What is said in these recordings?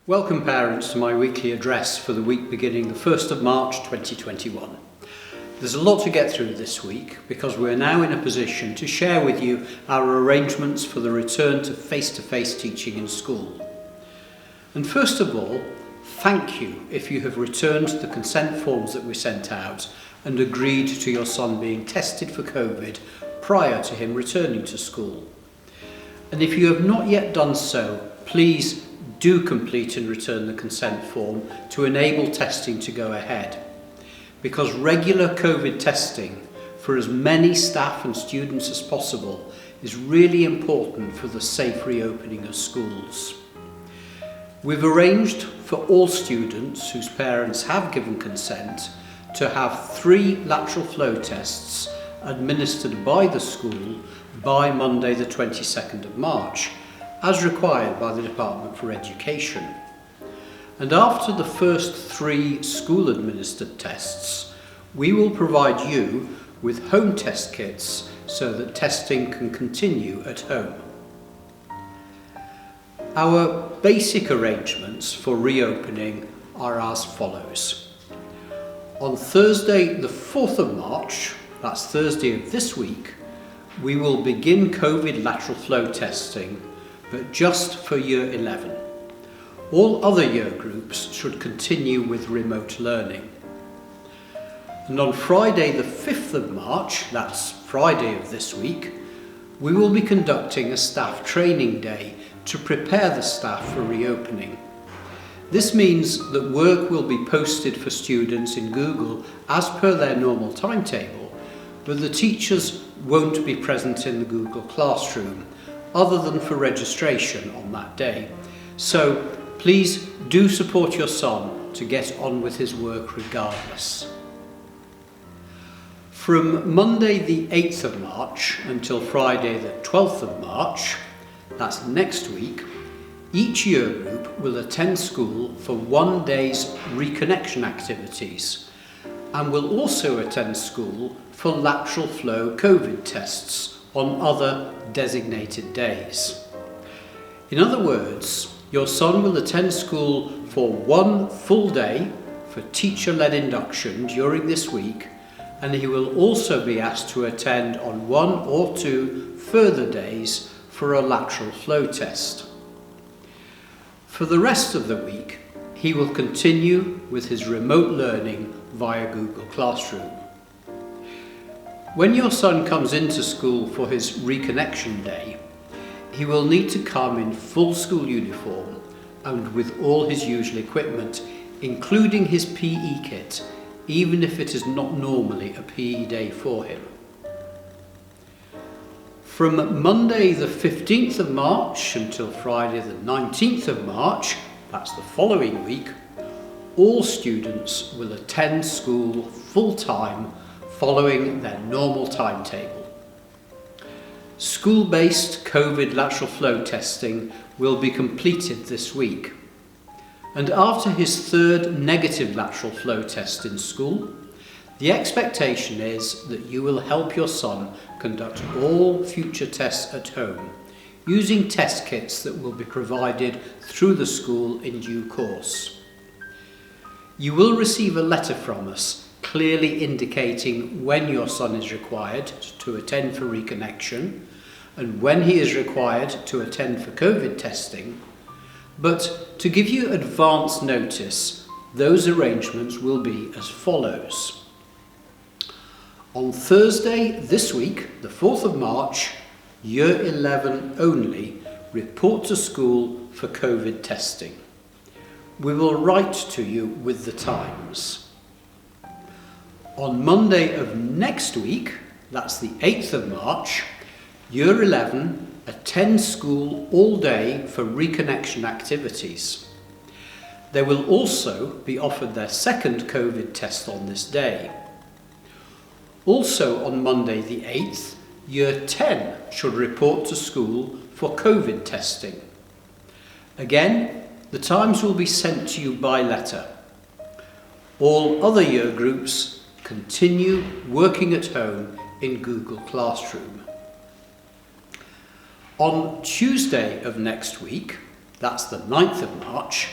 Welcome parents to my weekly address for the week beginning the 1st of March 2021. There's a lot to get through this week because we're now in a position to share with you our arrangements for the return to face-to-face teaching in school. And first of all, thank you if you have returned the consent forms that we sent out and agreed to your son being tested for COVID prior to him returning to school. And if you have not yet done so, please do complete and return the consent form to enable testing to go ahead. Because regular COVID testing for as many staff and students as possible is really important for the safe reopening of schools. We've arranged for all students whose parents have given consent to have 3 lateral flow tests administered by the school by Monday the 22nd of March, as required by the Department for Education. And after the first 3 school-administered tests, we will provide you with home test kits so that testing can continue at home. Our basic arrangements for reopening are as follows. On Thursday the 4th of March, that's Thursday of this week, we will begin COVID lateral flow testing, but just for Year 11. All other year groups should continue with remote learning. And on Friday the 5th of March, that's Friday of this week, we will be conducting a staff training day to prepare the staff for reopening. This means that work will be posted for students in Google as per their normal timetable, but the teachers won't be present in the Google Classroom other than for registration on that day. So please do support your son to get on with his work regardless. From Monday the 8th of March until Friday the 12th of March, that's next week, each year group will attend school for 1 day's Reconnection activities and will also attend school for lateral flow COVID tests on other designated days. In other words, your son will attend school for 1 full day for teacher-led induction during this week, and he will also be asked to attend on 1 or 2 further days for a lateral flow test. For the rest of the week, he will continue with his remote learning via Google Classroom. When your son comes into school for his Reconnection day, he will need to come in full school uniform and with all his usual equipment, including his PE kit, even if it is not normally a PE day for him. From Monday the 15th of March until Friday the 19th of March, that's the following week, all students will attend school full-time following their normal timetable. School-based COVID lateral flow testing will be completed this week. And after his 3rd negative lateral flow test in school, the expectation is that you will help your son conduct all future tests at home using test kits that will be provided through the school in due course. You will receive a letter from us clearly indicating when your son is required to attend for Reconnection and when he is required to attend for COVID testing. But to give you advance notice, those arrangements will be as follows. On Thursday this week, the 4th of March, Year 11 only report to school for COVID testing. We will write to you with the times. On Monday of next week, that's the 8th of March, Year 11 attend school all day for Reconnection activities. They will also be offered their 2nd COVID test on this day. Also on Monday the 8th, Year 10 should report to school for COVID testing. Again, the times will be sent to you by letter. All other year groups continue working at home in Google Classroom. On Tuesday of next week, that's the 9th of March,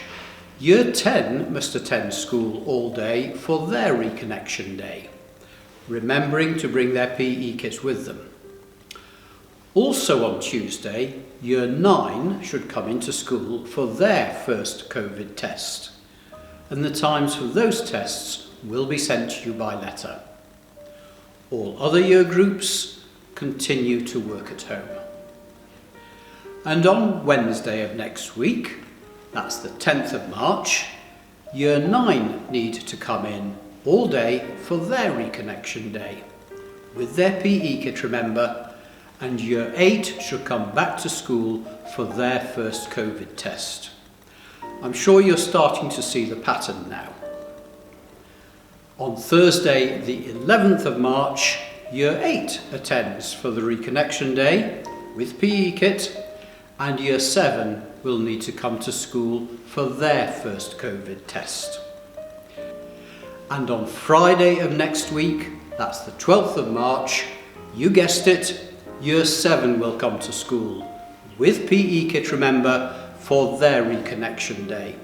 Year 10 must attend school all day for their Reconnection Day, remembering to bring their PE kits with them. Also on Tuesday, Year 9 should come into school for their first COVID test, and the times for those tests will be sent to you by letter. All other year groups continue to work at home. And on Wednesday of next week, that's the 10th of March, Year 9 need to come in all day for their Reconnection Day, with their PE kit, remember, and Year 8 should come back to school for their first COVID test. I'm sure you're starting to see the pattern now. On Thursday, the 11th of March, Year 8 attends for the Reconnection Day with PE kit, and Year 7 will need to come to school for their first COVID test. And on Friday of next week, that's the 12th of March, you guessed it, Year 7 will come to school with PE kit, remember, for their Reconnection Day.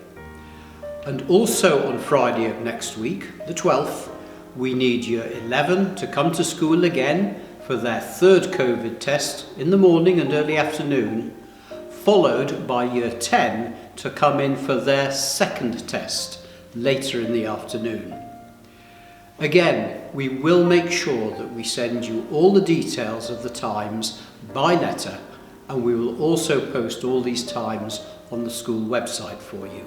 And also on Friday of next week, the 12th, we need Year 11 to come to school again for their third COVID test in the morning and early afternoon, followed by Year 10 to come in for their second test later in the afternoon. Again, we will make sure that we send you all the details of the times by letter, and we will also post all these times on the school website for you.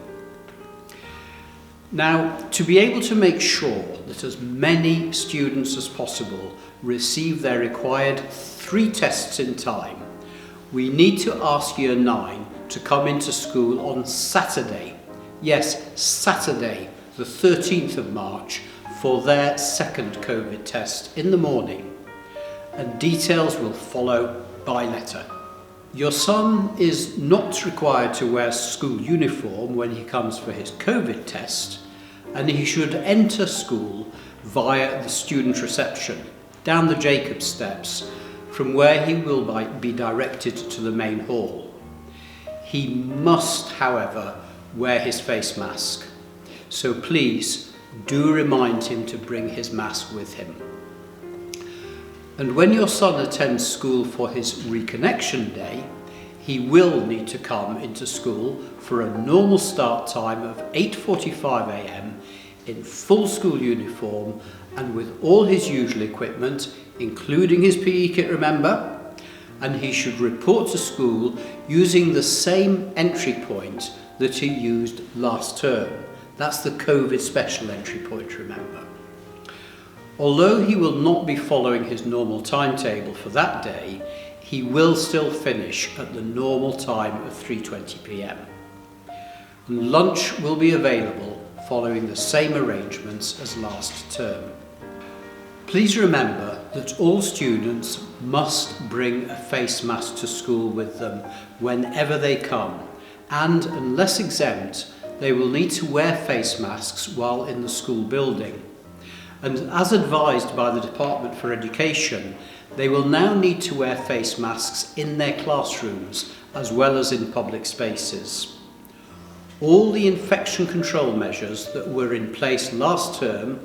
Now, to be able to make sure that as many students as possible receive their required 3 tests in time, we need to ask Year 9 to come into school on Saturday. Yes, Saturday, the 13th of March, for their second COVID test in the morning, and details will follow by letter. Your son is not required to wear school uniform when he comes for his COVID test, and he should enter school via the student reception, down the Jacobs steps, from where he will be directed to the main hall. He must, however, wear his face mask, so please do remind him to bring his mask with him. And when your son attends school for his Reconnection Day, he will need to come into school for a normal start time of 8:45 a.m. in full school uniform and with all his usual equipment, including his PE kit, remember, and he should report to school using the same entry point that he used last term. That's the COVID special entry point, remember. Although he will not be following his normal timetable for that day, he will still finish at the normal time of 3:20 p.m. And lunch will be available following the same arrangements as last term. Please remember that all students must bring a face mask to school with them whenever they come, and unless exempt, they will need to wear face masks while in the school building. And as advised by the Department for Education, they will now need to wear face masks in their classrooms as well as in public spaces. All the infection control measures that were in place last term,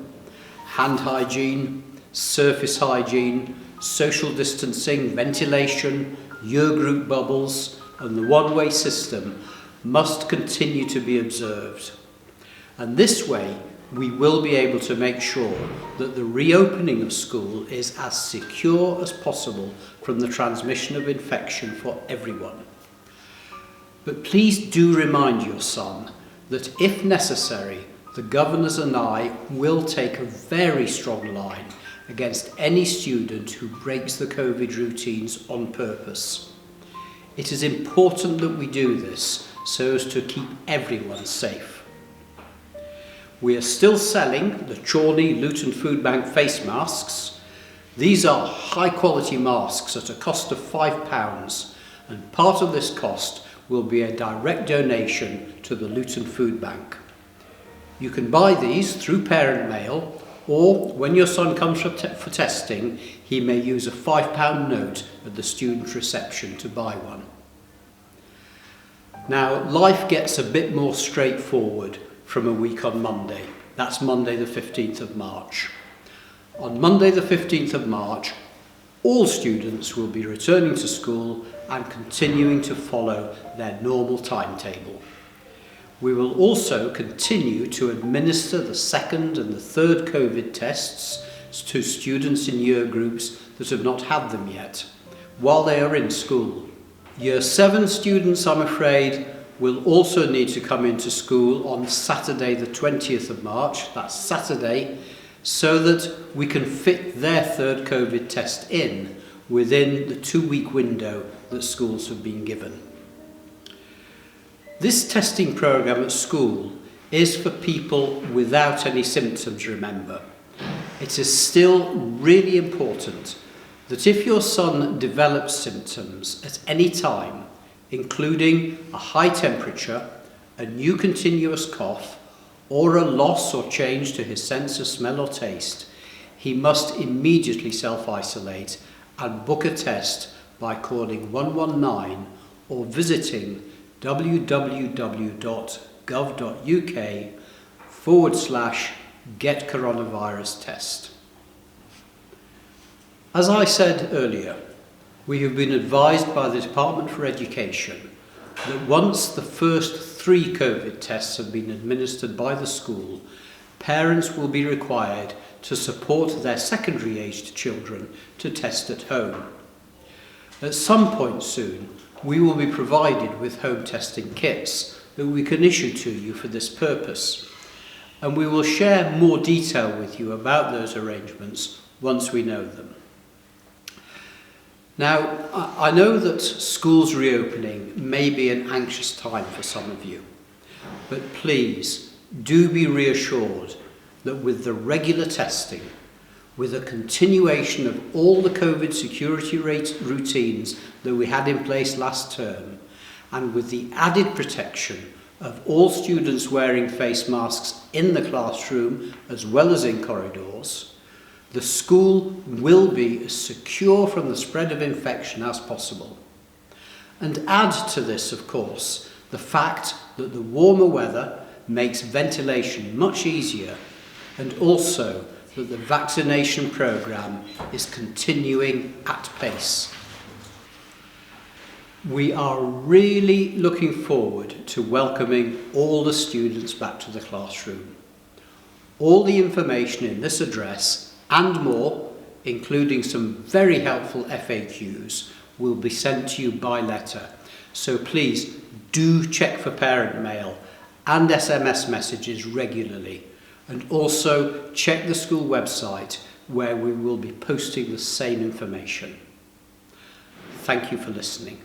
hand hygiene, surface hygiene, social distancing, ventilation, year group bubbles, and the one-way system must continue to be observed. And this way, we will be able to make sure that the reopening of school is as secure as possible from the transmission of infection for everyone. But please do remind your son that if necessary, the governors and I will take a very strong line against any student who breaks the COVID routines on purpose. It is important that we do this so as to keep everyone safe. We are still selling the Challney Luton Food Bank face masks. These are high quality masks at a cost of £5, and part of this cost will be a direct donation to the Luton Food Bank. You can buy these through parent mail, or when your son comes for testing, he may use a £5 note at the student reception to buy one. Now, life gets a bit more straightforward from a week on Monday. That's Monday the 15th of March. On Monday the 15th of March, all students will be returning to school and continuing to follow their normal timetable. We will also continue to administer the second and the third COVID tests to students in year groups that have not had them yet, while they are in school. Year 7 students, I'm afraid, will also need to come into school on Saturday the 20th of March, that's Saturday, so that we can fit their third COVID test in within the 2-week window that schools have been given. This testing programme at school is for people without any symptoms, remember. It is still really important that if your son develops symptoms at any time, including a high temperature, a new continuous cough, or a loss or change to his sense of smell or taste, he must immediately self-isolate and book a test by calling 119 or visiting www.gov.uk/get-coronavirus-test. As I said earlier, we have been advised by the Department for Education that once the first 3 COVID tests have been administered by the school, parents will be required to support their secondary-aged children to test at home. At some point soon, we will be provided with home testing kits that we can issue to you for this purpose, and we will share more detail with you about those arrangements once we know them. Now, I know that schools reopening may be an anxious time for some of you, but please do be reassured that with the regular testing, with a continuation of all the COVID security routines that we had in place last term, and with the added protection of all students wearing face masks in the classroom as well as in corridors, the school will be as secure from the spread of infection as possible. And add to this, of course, the fact that the warmer weather makes ventilation much easier, and also that the vaccination programme is continuing at pace. We are really looking forward to welcoming all the students back to the classroom. All the information in this address and more, including some very helpful FAQs, will be sent to you by letter. So please do check for parent mail and SMS messages regularly, and also check the school website where we will be posting the same information. Thank you for listening.